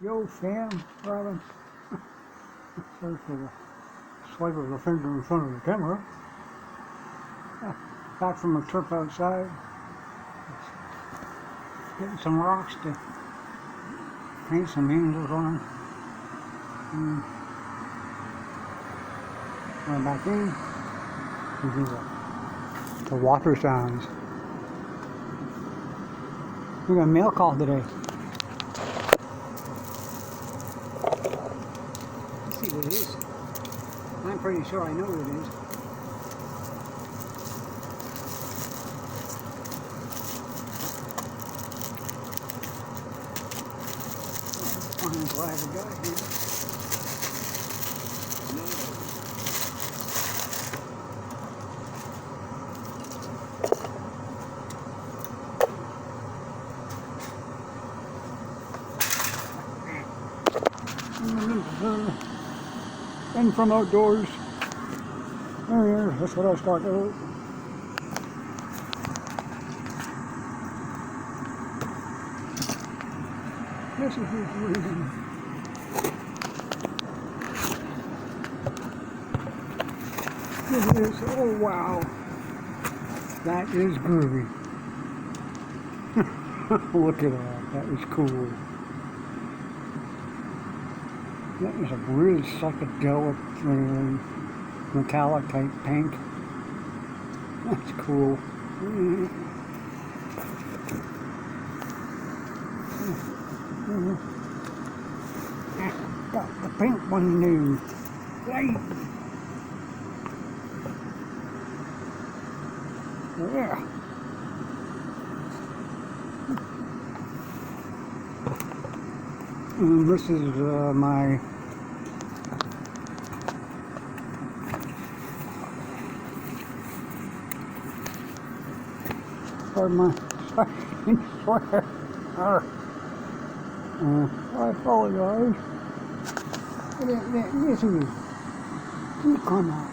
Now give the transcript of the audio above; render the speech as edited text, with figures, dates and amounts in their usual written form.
Yo, Sam, Robin. Sorry for the swipe of the finger in front of the camera. Back from a trip outside. Getting some rocks to paint some angels on. Going back in. You hear the water sounds. We got a mail call today. Let's see what it is. I'm pretty sure I know what it is. I'm glad we got it here. In from outdoors. There, that's what I was talking about. This is his reason. It is, oh wow. That is groovy. Look at that, that is cool. That is a really psychedelic, metallic type pink. That's cool. Got the pink one new. Right. Yeah. And this is my pardon my swear. I apologize. This is come on.